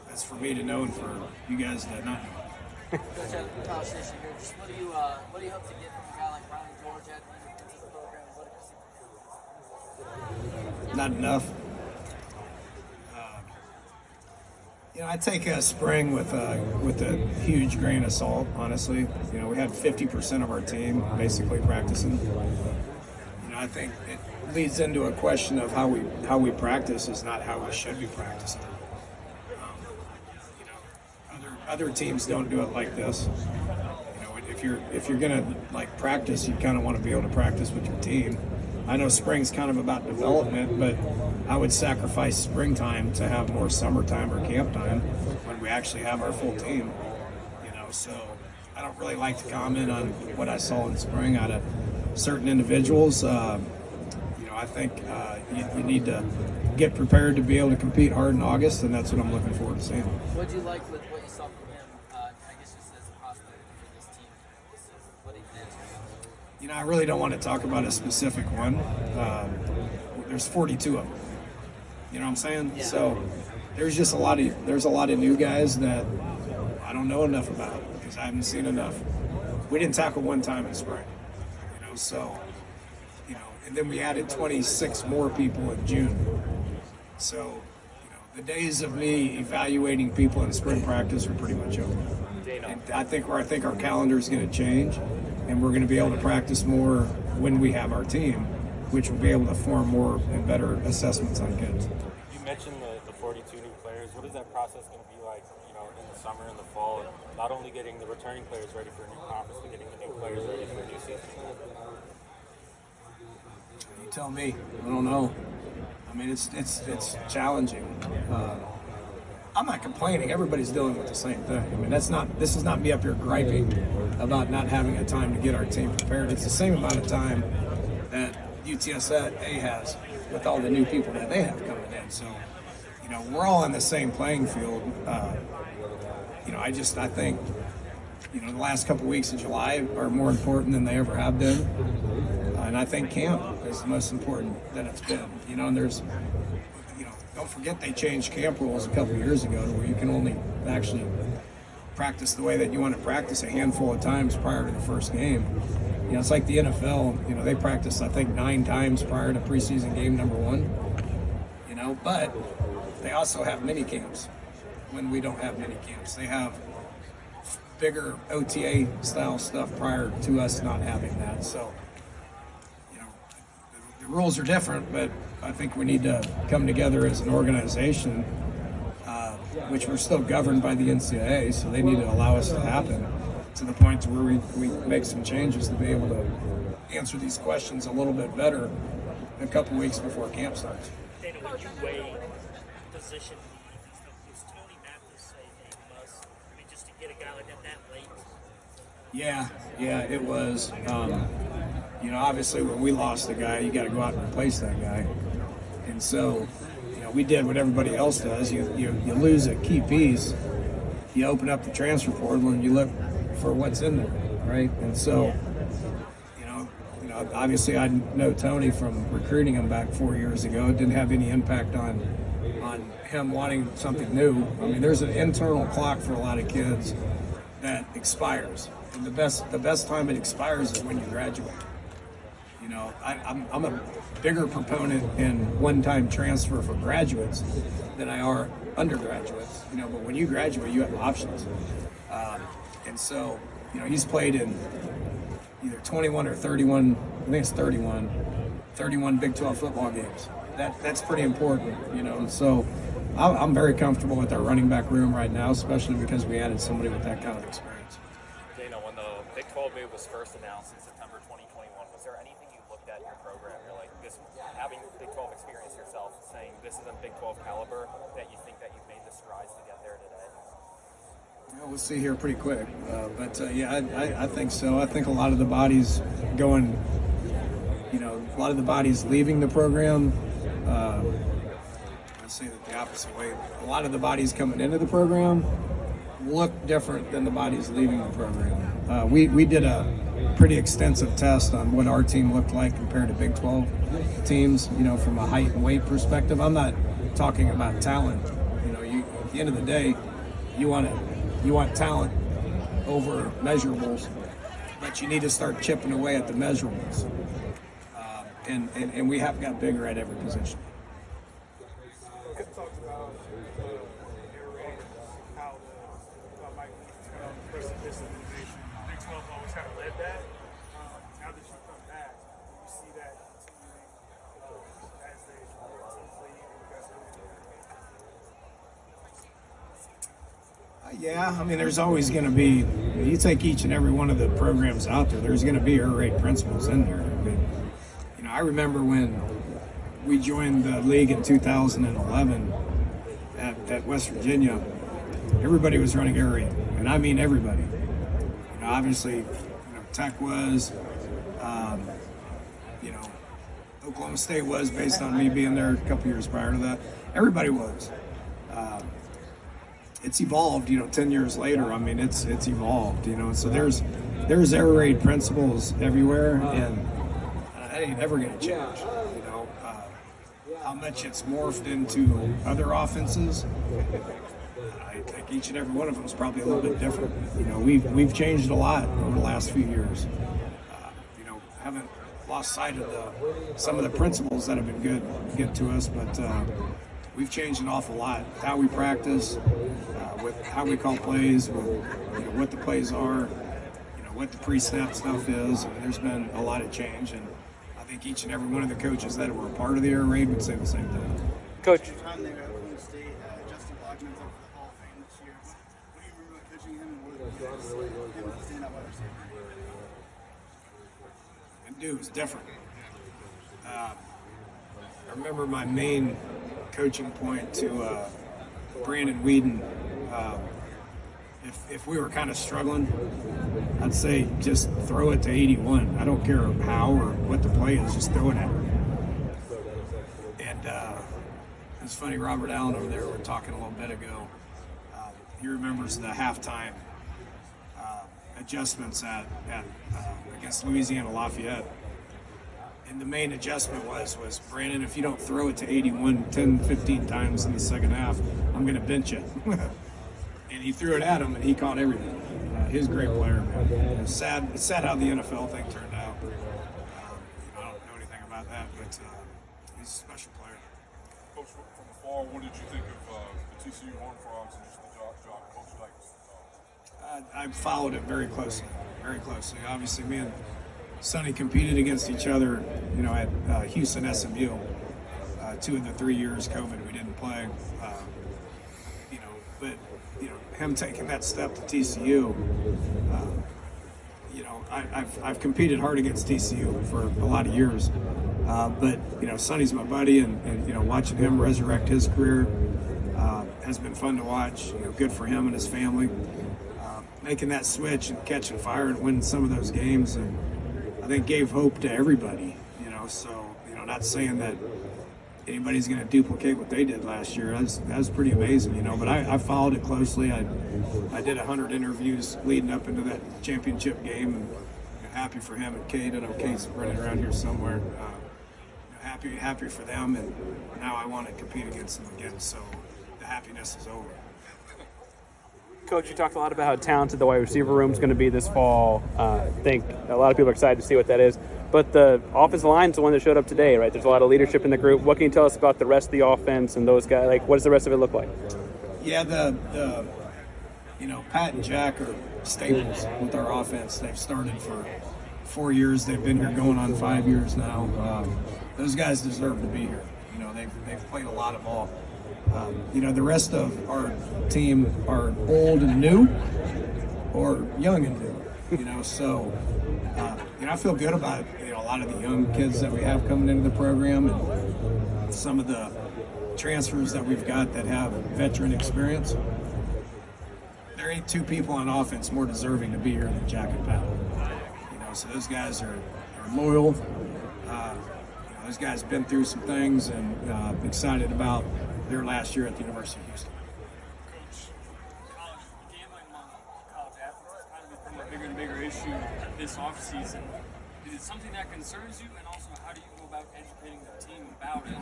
that's for me to know and for you guys to not know.
Coach, I have a conversation here. Just what do you hope to get from a guy like Brian George at the program? What do you see?
Not enough. You know, I take a spring with a huge grain of salt, honestly. You know, we had 50% of our team basically practicing. You know, I think it leads into a question of how we practice is not how we should be practicing. You know, other teams don't do it like this. You know, if you're gonna like practice, you kind of want to be able to practice with your team. I know spring's kind of about development, but I would sacrifice springtime to have more summertime or camp time when we actually have our full team. You know, so I don't really like to comment on what I saw in spring out of certain individuals. You know, I think you need to get prepared to be able to compete hard in August, and that's what I'm looking forward to seeing.
What do you like with what you saw from him? I guess just as a prospect for this team, this season, what he did.
You know, I really don't want to talk about a specific one. There's 42 of them. You know what I'm saying?
Yeah.
So there's just a lot of new guys that I don't know enough about because I haven't seen enough. We didn't tackle one time in spring, you know. So, you know, and then we added 26 more people in June. So, you know, the days of me evaluating people in spring practice are pretty much over. And I think our calendar is going to change, and we're going to be able to practice more when we have our team, which will be able to form more and better assessments on kids.
You mentioned the 42 new players. What is that process going to be like, you know, in the summer and the fall? Not only getting the returning players ready for a new conference, but getting the new players ready for a new season.
You tell me. I don't know. I mean, it's challenging. I'm not complaining. Everybody's dealing with the same thing. I mean, this is not me up here griping about not having a time to get our team prepared. It's the same amount of time that UTSA has with all the new people that they have coming in. So, you know, we're all on the same playing field. You know, I think, you know, the last couple weeks of July are more important than they ever have been. And I think camp is the most important that it's been. You know, and there's, you know, don't forget they changed camp rules a couple years ago to where you can only actually practice the way that you want to practice a handful of times prior to the first game. You know, it's like the NFL, you know, they practice, I think, 9 times prior to preseason game number 1, you know, but they also have mini camps when we don't have mini camps. They have bigger OTA style stuff prior to us not having that. So, you know, the rules are different, but I think we need to come together as an organization, which we're still governed by the NCAA, so they need to allow us to happen to the point to where we make some changes to be able to answer these questions a little bit better a couple weeks before camp starts.
Dana, when you weigh position needs, does Tony Mathis a must? I mean, just to get a guy like that late?
Yeah, it was. You know, obviously when we lost a guy, you got to go out and replace that guy. And so, you know, we did what everybody else does. You lose a key piece, you open up the transfer portal and you look for what's in there, right? And so, you know, obviously I know Tony from recruiting him back 4 years ago. It didn't have any impact on him wanting something new. I mean, there's an internal clock for a lot of kids that expires, and the best time it expires is when you graduate. You know, I'm a bigger proponent in one-time transfer for graduates than I are undergraduates. You know, but when you graduate, you have options. And so, you know, he's played in either 21 or 31, I think it's 31 Big 12 football games. That's pretty important, you know. And so I'm very comfortable with our running back room right now, especially because we added somebody with that kind of experience.
Dana, when the Big 12 move was first announced in September 2021, was there anything you looked at in your program, you're like, this, having Big 12 experience yourself, saying this isn't Big 12 caliber, that you think that you've made the strides to get there today?
Well, we'll see here pretty quick. But I think so. I think a lot of the bodies going, you know, a lot of the bodies leaving the program, I'll say that the opposite way. A lot of the bodies coming into the program look different than the bodies leaving the program. We did a pretty extensive test on what our team looked like compared to Big 12 teams, you know, from a height and weight perspective. I'm not talking about talent. You know, at the end of the day, you want talent over measurables, but you need to start chipping away at the measurables. And we have got bigger at every position.
Talked about how Mike versus this organization. Big 12 always kind of led that. Now that you come back, do you see that continuing as they play you guys?
Yeah, I mean, there's always going to be, you take each and every one of the programs out there, there's going to be air-raid principles in there. I mean, you know, I remember when we joined the league in 2011 at West Virginia, everybody was running air raid, and I mean everybody. You know, obviously, you know, Tech was, you know, Oklahoma State was based on me being there a couple years prior to that. Everybody was. It's evolved, 10 years later. I mean, it's evolved, So there's air raid principles everywhere, and that ain't ever going to change. How much it's morphed into other offenses, I think each and every one of them is probably a little bit different. We've changed a lot over the last few years. Haven't lost sight of some of the principles that have been good to us, but we've changed an awful lot. How we practice, with how we call plays, with what the plays are, what the pre-snap stuff is. I mean, there's been a lot of change, and I think each and every one of the coaches that were a part of the air raid would say the same thing.
Coach.
Time there at Oklahoma State, Justin Blackman's up for the Hall of Fame this year. What do you remember about coaching him, and what did you stand out wide receiver?
And dude was different. I remember my main coaching point to Brandon Whedon. If we were kind of struggling, I'd say just throw it to 81. I don't care how or what the play is, just throw it at him. And it's funny, Robert Allen over there, we were talking a little bit ago. He remembers the halftime adjustments at against Louisiana Lafayette. And the main adjustment was Brandon, if you don't throw it to 81 10, 15 times in the second half, I'm going to bench it. And he threw it at him, and he caught everything. He's a great player, man. It's sad how the NFL thing turned out. I don't know anything about that, but he's a special player.
Coach, from afar, what did you think of the TCU Horned Frogs and just the job Coach Dykes?
I followed it very closely, very closely. Obviously, me and Sonny competed against each other, at Houston SMU. 2 of the 3 years COVID we didn't play. But him taking that step to TCU, I've competed hard against TCU for a lot of years. But Sonny's my buddy, and watching him resurrect his career has been fun to watch. Good for him and his family. Making that switch and catching fire and winning some of those games, and I think gave hope to everybody. So not saying that anybody's going to duplicate what they did last year. That was pretty amazing, But I followed it closely. I did 100 interviews leading up into that championship game, and happy for him and Kate. I know Kate's running around here somewhere. Happy for them, and now I want to compete against them again. So the happiness is over.
Coach, you talked a lot about how talented the wide receiver room is going to be this fall. I think a lot of people are excited to see what that is. But the offensive line is the one that showed up today, right? There's a lot of leadership in the group. What can you tell us about the rest of the offense and those guys? Like, what does the rest of it look like?
Yeah, Pat and Jack are staples with our offense. They've started for 4 years. They've been here going on 5 years now. Those guys deserve to be here. They've played a lot of ball. The rest of our team are old and new or young and new, so I feel good about a lot of the young kids that we have coming into the program, and some of the transfers that we've got that have veteran experience. There ain't 2 people on offense more deserving to be here than Jack and Pat. So those guys are loyal. Those guys have been through some things, and excited about their last year at the University of Houston.
Coach, gambling among college athletes has kind of become a bigger and bigger issue this offseason. Is it something that concerns you, and also how do you go about educating the team about it?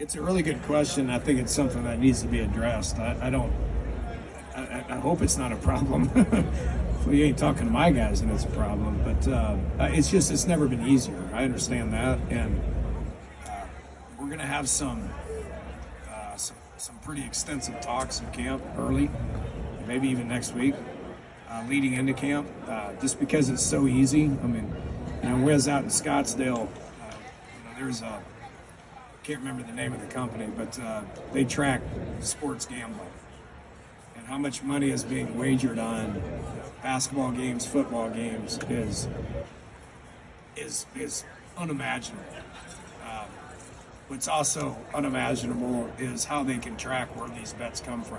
It's a really good question. I think it's something that needs to be addressed. I hope it's not a problem. If you ain't talking to my guys, and it's a problem. But it's never been easier. I understand that, and we're going to have some pretty extensive talks in camp early, maybe even next week, leading into camp. Just because it's so easy. I mean, we was out in Scottsdale. There's a can't remember the name of the company, but they track sports gambling and how much money is being wagered on basketball games, football games is unimaginable. What's also unimaginable is how they can track where these bets come from.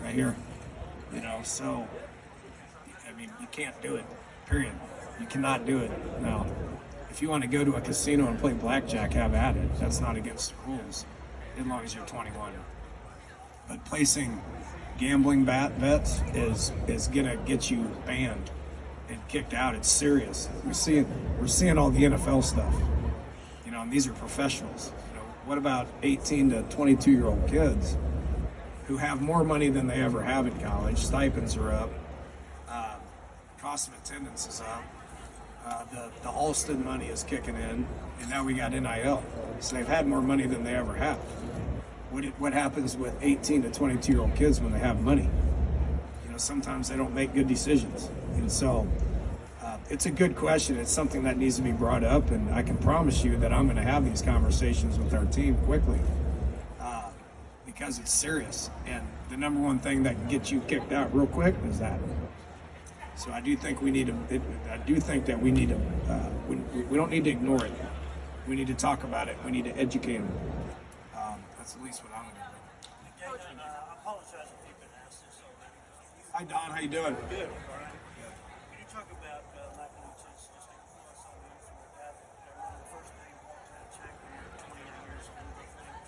Right here, So, I mean, you can't do it. Period. You cannot do it now. If you want to go to a casino and play blackjack, have at it. That's not against the rules, as long as you're 21. But placing gambling bets is gonna get you banned and kicked out. It's serious. We're seeing all the NFL stuff. You know, and these are professionals. You know, what about 18 to 22-year-old kids who have more money than they ever have in college? Stipends are up. Cost of attendance is up. The Alston money is kicking in, and now we got NIL. So they've had more money than they ever have. What happens with 18 to 22-year-old kids when they have money? You know, sometimes they don't make good decisions. And so it's a good question. It's something that needs to be brought up, and I can promise you that I'm going to have these conversations with our team quickly because it's serious. And the number one thing that can get you kicked out real quick is that. So I do think we need to. I do think that we need to. We don't need to ignore it. We need to talk about it. We need to educate them. That's at least what I'm going to do.
I apologize if you've been asked this already.
Hi Don, how you doing?
Good. All right. Can you talk about just influence on you from your dad? When the first day you walked in that check when you were 29 years old, I think.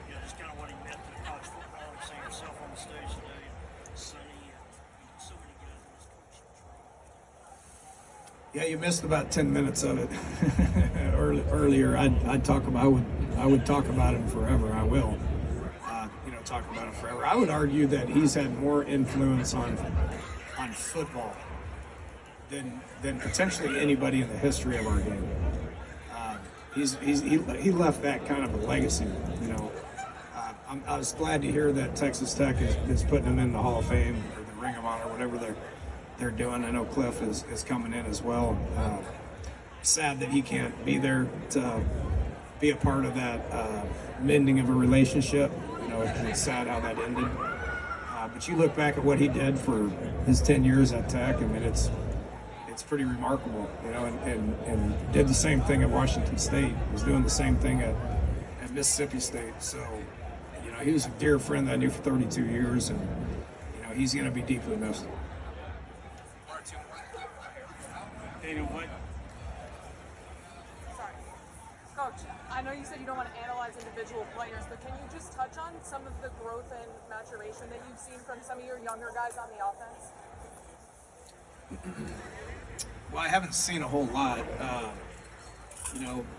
You know, just kind of what he meant to college football and seeing yourself on the stage today, Sonny, and so many guys in this coach.
Yeah, you missed about 10 minutes of it earlier. I would talk about him forever. I will. Talk about him forever. I would argue that he's had more influence on football than potentially anybody in the history of our game. He left that kind of a legacy. You know, I was glad to hear that Texas Tech is putting him in the Hall of Fame or the Ring of Honor, whatever they're doing. I know Cliff is coming in as well. Sad that he can't be there to be a part of that mending of a relationship. You know, it's sad how that ended. But you look back at what he did for his 10 years at Tech. I mean, it's pretty remarkable. You know, and did the same thing at Washington State. Was doing the same thing at Mississippi State. So, you know, he was a dear friend that I knew for 32 years, and you know, he's going to be deeply missed.
Dana, what?
Sorry. Coach, I know you said you don't want to analyze individual players, but can you just touch on some of the growth and maturation that you've seen from some of your younger guys on the offense?
Well, I haven't seen a whole lot,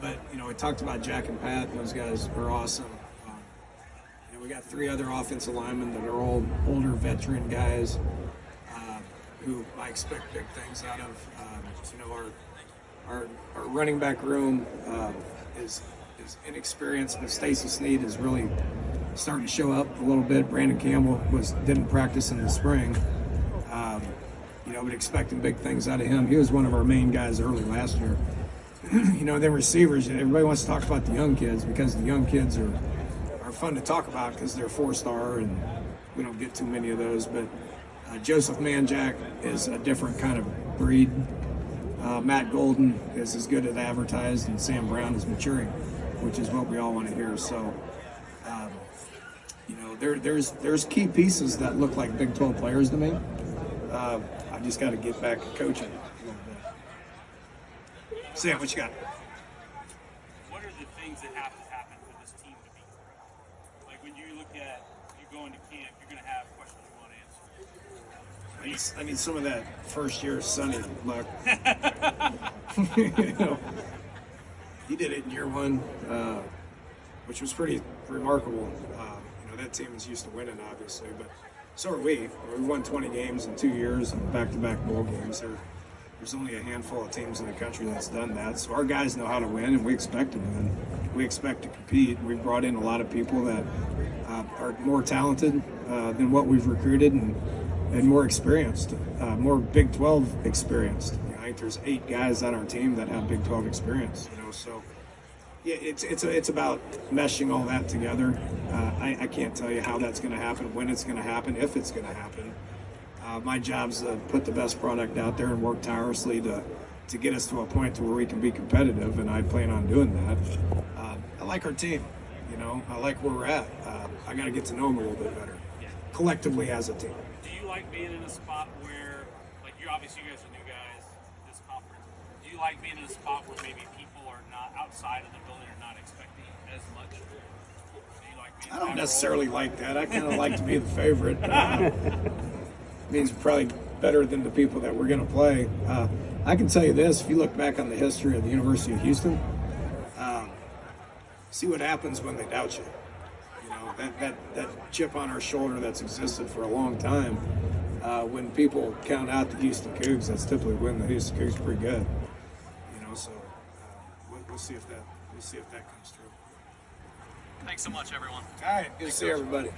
but we talked about Jack and Pat. Those guys are awesome. We got 3 other offensive linemen that are all older veteran guys who I expect big things out of. Our running back room is inexperienced, but Stacy Snead is really starting to show up a little bit. Brandon Campbell didn't practice in the spring. But expecting big things out of him. He was one of our main guys early last year. Then receivers, everybody wants to talk about the young kids because the young kids are fun to talk about because they're 4-star and we don't get too many of those. But Joseph Manjack is a different kind of breed. Matt Golden is as good as advertised, and Sam Brown is maturing, which is what we all want to hear. So, there's key pieces that look like Big 12 players to me. I just got to get back to coaching a little bit. Sam, what you got?
What are the things that have to happen for this team to be correct? Like when you look at you going to camp, you're going to have questions you want to answer.
I need some of that first year Sonny luck. He did it in year 1, which was pretty remarkable. That team is used to winning, obviously, but so are we. We won 20 games in 2 years and back-to-back bowl games. There's only a handful of teams in the country that's done that. So our guys know how to win, and we expect to win. We expect to compete. We've brought in a lot of people that are more talented than what we've recruited and more experienced, more Big 12 experienced. I think there's 8 guys on our team that have Big 12 experience. So yeah, it's about meshing all that together. I can't tell you how that's going to happen, when it's going to happen, if it's going to happen. My job's to put the best product out there and work tirelessly to get us to a point to where we can be competitive, and I plan on doing that. I like our team, I like where we're at. I got to get to know them a little bit better, collectively as a team.
Do you like being in a spot where, like, obviously you guys are new guys, this conference, do you
you like being in a spot where maybe people are not outside of the building are not expecting as much? Do you like being
I don't
that
necessarily like that. I kind of like to be the favorite. Means we're probably better than the people that we're going to play. I can tell you this: if you look back on the history of the University of Houston, see what happens when they doubt you. You know, that chip on our shoulder that's existed for a long time. When people count out the Houston Cougs, that's typically when the Houston Cougs are pretty good. You know, so we'll see if that comes true.
Thanks so much, everyone.
All right, good to see everybody.